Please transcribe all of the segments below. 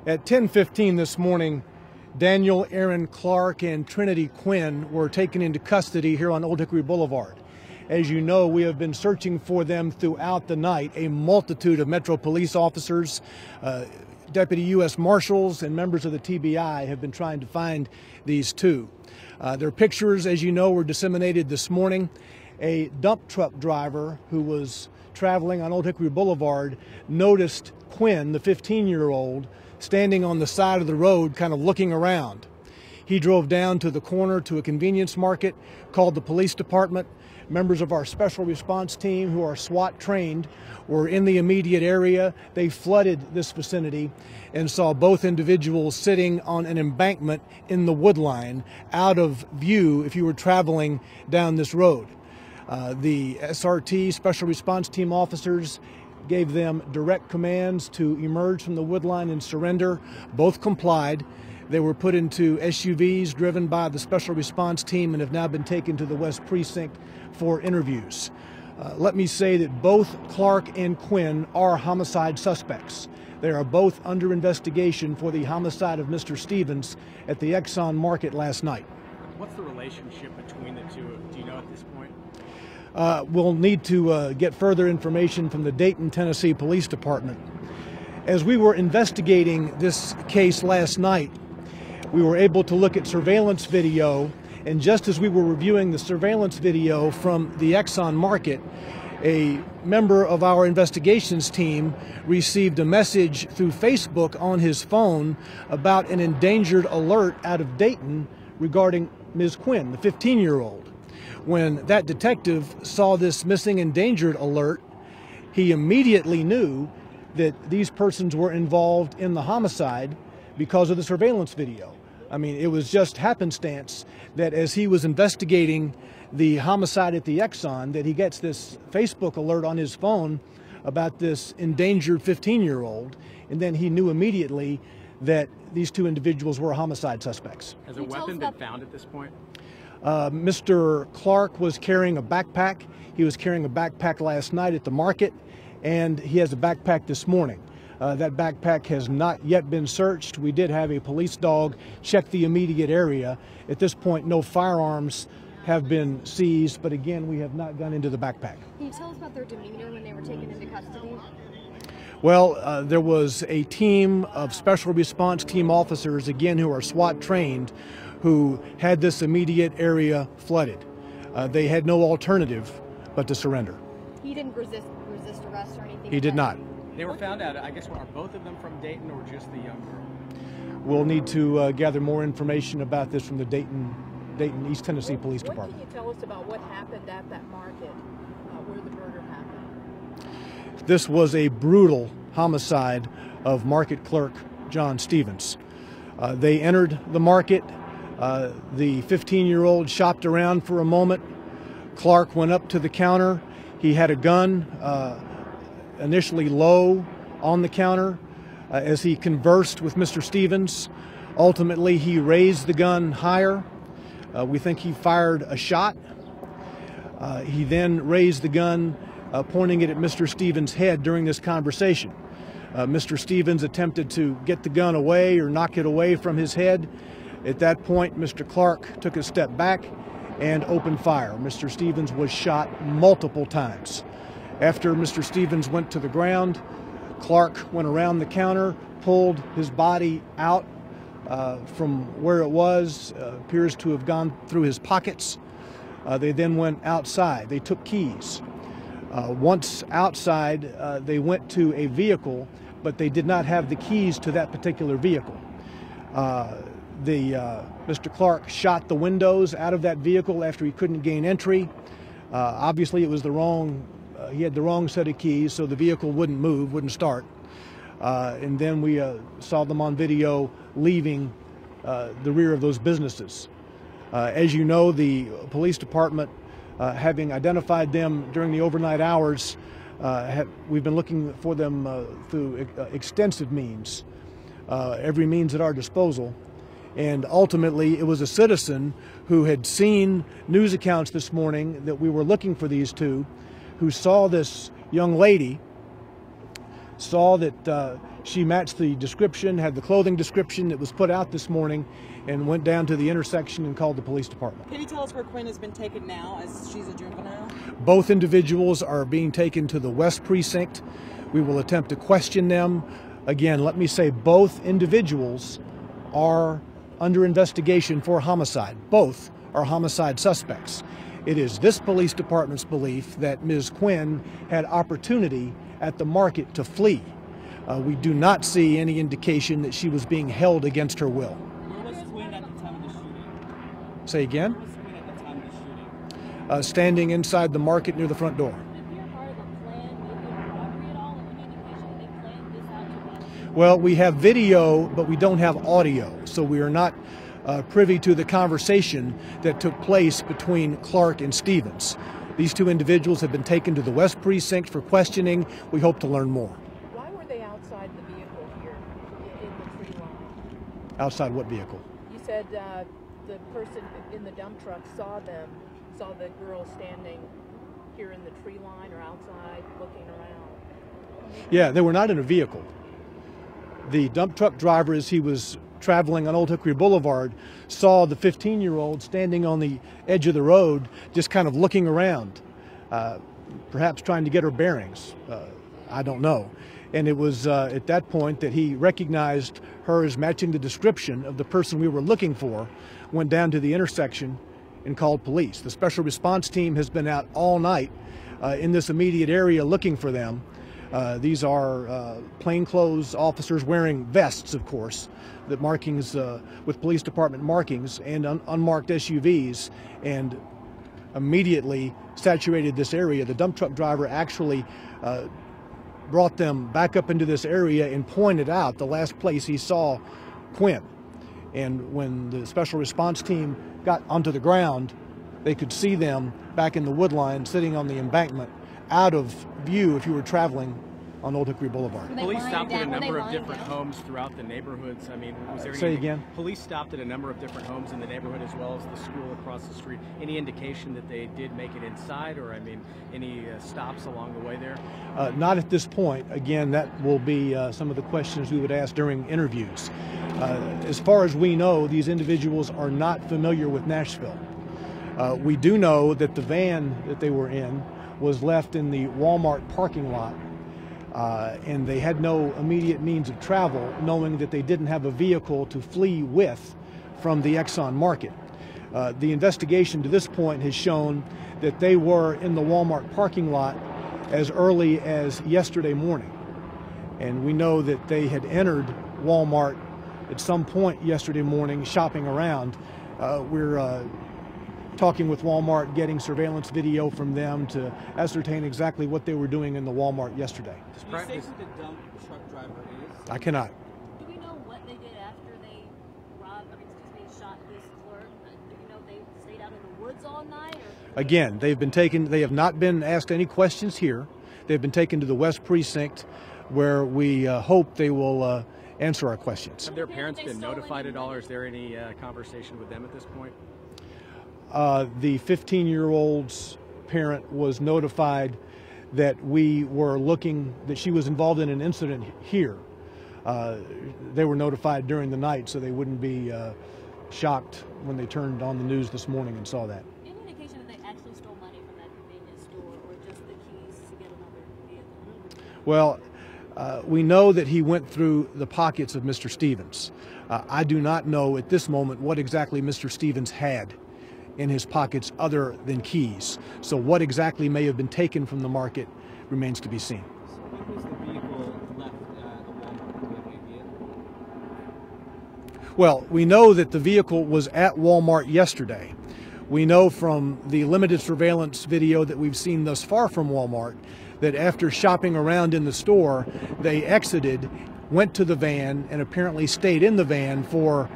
At 10:15 this morning, Daniel Aaron Clark and Trinity Quin were taken into custody here on Old Hickory Boulevard. As you know, we have been searching for them throughout the night. A multitude of Metro police officers, Deputy U.S. Marshals, and members of the TBI have been trying to find these two. Their pictures, as you know, were disseminated this morning. A dump truck driver who was traveling on Old Hickory Boulevard noticed Quin, the 15-year-old, standing on the side of the road kind of looking around. He drove down to the corner to a convenience market, called the police department. Members of our special response team, who are SWAT trained, were in the immediate area. They flooded this vicinity and saw both individuals sitting on an embankment in the wood line, out of view if you were traveling down this road. The SRT, special response team officers, gave them direct commands to emerge from the wood line and surrender. Both complied. They were put into SUVs driven by the special response team and have now been taken to the West Precinct for interviews. Let me say that both Clark and Quin are homicide suspects. They are both under investigation for the homicide of Mr. Stevens at the Exxon Market last night. What's the relationship between the two? Do you know at this point? We'll need to get further information from the Dayton, Tennessee Police Department. As we were investigating this case last night, we were able to look at surveillance video, and just as we were reviewing the surveillance video from the Exxon Market, a member of our investigations team received a message through Facebook on his phone about an endangered alert out of Dayton regarding Ms. Quin, the 15-year-old. When that detective saw this missing endangered alert, he immediately knew that these persons were involved in the homicide because of the surveillance video. I mean, it was just happenstance that as he was investigating the homicide at the Exxon, that he gets this Facebook alert on his phone about this endangered 15-year-old, and then he knew immediately that these two individuals were homicide suspects. Has a weapon been found at this point? Mr. Clark was carrying a backpack. He was carrying a backpack last night at the market, and he has a backpack this morning. That backpack has not yet been searched. We did have a police dog check the immediate area. At this point, no firearms have been seized, but again, we have not gone into the backpack. Can you tell us about their demeanor when they were taken into custody? Well, there was a team of special response team officers, again, who are SWAT trained, who had this immediate area flooded. They had no alternative but to surrender. He didn't resist arrest or anything? He did not. They were found out, I guess, are both of them from Dayton or just the young girl? We'll need to gather more information about this from the Dayton East Tennessee Police Department. What can you tell us about what happened at that market where the murder happened? This was a brutal homicide of market clerk John Stevens. They entered the market. The 15-year-old shopped around for a moment. Clark went up to the counter. He had a gun initially low on the counter as he conversed with Mr. Stevens. Ultimately, he raised the gun higher. We think he fired a shot. He then raised the gun, pointing it at Mr. Stevens' head during this conversation. Mr. Stevens attempted to get the gun away or knock it away from his head. At that point, Mr. Clark took a step back and opened fire. Mr. Stevens was shot multiple times. After Mr. Stevens went to the ground, Clark went around the counter, pulled his body out from where it was, appears to have gone through his pockets. They then went outside. They took keys. Once outside, they went to a vehicle, but they did not have the keys to that particular vehicle. Mr. Clark shot the windows out of that vehicle after he couldn't gain entry. Obviously, it was he had the wrong set of keys, so the vehicle wouldn't move, wouldn't start. And then we saw them on video leaving the rear of those businesses. As you know, the police department, having identified them during the overnight hours, we've been looking for them through extensive means, every means at our disposal. And ultimately, it was a citizen who had seen news accounts this morning that we were looking for these two, who saw this young lady saw that she matched the description, had the clothing description that was put out this morning, and went down to the intersection and called the police department. Can you tell us where Quin has been taken now, as she's a juvenile? Both individuals are being taken to the West Precinct. We will attempt to question them. Again, let me say both individuals are under investigation for homicide. Both are homicide suspects. It is this police department's belief that Ms. Quin had opportunity at the market to flee. We do not see any indication that she was being held against her will. Where was Quin at the time of the shooting? Say again? Where was Quin at the time of the shooting? Standing inside the market near the front door. Well, we have video, but we don't have audio, so we are not privy to the conversation that took place between Clark and Stevens. These two individuals have been taken to the West Precinct for questioning. We hope to learn more. Why were they outside the vehicle here in the tree line? Outside what vehicle? You said the person in the dump truck saw the girl standing here in the tree line or outside looking around. Yeah, they were not in a vehicle. The dump truck driver, as he was traveling on Old Hickory Boulevard, saw the 15-year-old standing on the edge of the road, just kind of looking around, perhaps trying to get her bearings. I don't know. And it was at that point that he recognized her as matching the description of the person we were looking for, went down to the intersection and called police. The special response team has been out all night in this immediate area looking for them. These are plainclothes officers wearing vests, of course, that markings with police department markings, and unmarked SUVs, and immediately saturated this area. The dump truck driver actually brought them back up into this area and pointed out the last place he saw Quin. And when the special response team got onto the ground, they could see them back in the woodline sitting on the embankment, out of view if you were traveling on Old Hickory Boulevard. Police stopped at a number of different homes throughout the neighborhoods. I mean, was there any... Say again? Police stopped at a number of different homes in the neighborhood as well as the school across the street. Any indication that they did make it inside, or, I mean, any stops along the way there? Not at this point. Again, that will be some of the questions we would ask during interviews. As far as we know, these individuals are not familiar with Nashville. We do know that the van that they were in was left in the Walmart parking lot, and they had no immediate means of travel, knowing that they didn't have a vehicle to flee with from the Exxon market. The investigation to this point has shown that they were in the Walmart parking lot as early as yesterday morning, and we know that they had entered Walmart at some point yesterday morning shopping around. We're talking with Walmart, getting surveillance video from them to ascertain exactly what they were doing in the Walmart yesterday. Can you say who the dump truck driver is? I cannot. Do we know what they did after they shot this clerk? Do we know if they stayed out in the woods all night? Or? Again, they've been taken, they have not been asked any questions here. They've been taken to the West Precinct, where we hope they will answer our questions. Have their parents been notified at all, or is there any conversation with them at this point? The 15-year-old's parent was notified that we were looking, that she was involved in an incident here. They were notified during the night, so they wouldn't be shocked when they turned on the news this morning and saw that. Any indication that they actually stole money from that convenience store, or just the keys to get another vehicle? Well, we know that he went through the pockets of Mr. Stevens. I do not know at this moment what exactly Mr. Stevens had in his pockets other than keys. So what exactly may have been taken from the market remains to be seen. So when was the vehicle left Walmart? Well, we know that the vehicle was at Walmart yesterday. We know from the limited surveillance video that we've seen thus far from Walmart that after shopping around in the store, they exited, went to the van, and apparently stayed in the van for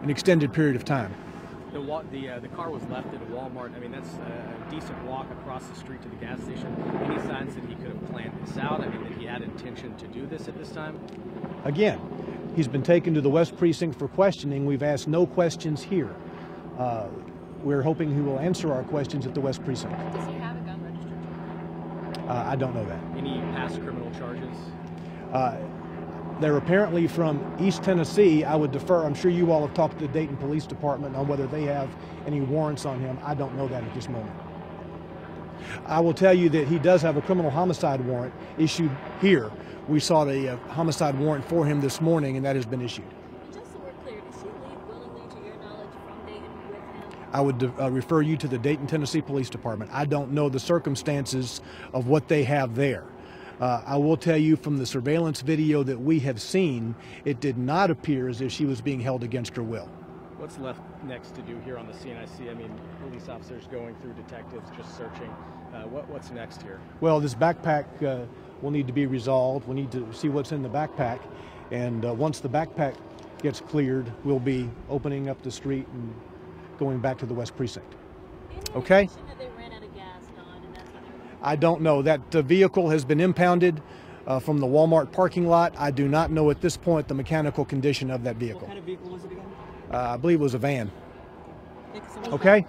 an extended period of time. The car was left at Walmart. I mean, that's a decent walk across the street to the gas station. Any signs that he could have planned this out? I mean, that he had intention to do this at this time? Again, he's been taken to the West Precinct for questioning. We've asked no questions here. We're hoping he will answer our questions at the West Precinct. Does he have a gun registered to him? I don't know that. Any past criminal charges? They're apparently from East Tennessee. I would defer. I'm sure you all have talked to the Dayton Police Department on whether they have any warrants on him. I don't know that at this moment. I will tell you that he does have a criminal homicide warrant issued here. We saw the homicide warrant for him this morning, and that has been issued. And just so we're clear, did she leave willingly, to your knowledge, from Dayton with him? I would refer you to the Dayton, Tennessee Police Department. I don't know the circumstances of what they have there. I will tell you from the surveillance video that we have seen, it did not appear as if she was being held against her will. What's left next to do here on the scene? I mean, police officers going through, detectives just searching. What's next here? Well, this backpack will need to be resolved. We need to see what's in the backpack. And once the backpack gets cleared, we'll be opening up the street and going back to the West Precinct. Okay? That they ran out of gas, Don, and that's how they're... I don't know. That vehicle has been impounded from the Walmart parking lot. I do not know at this point the mechanical condition of that vehicle. What kind of vehicle was it again? I believe it was a van. Thank you so much. Okay?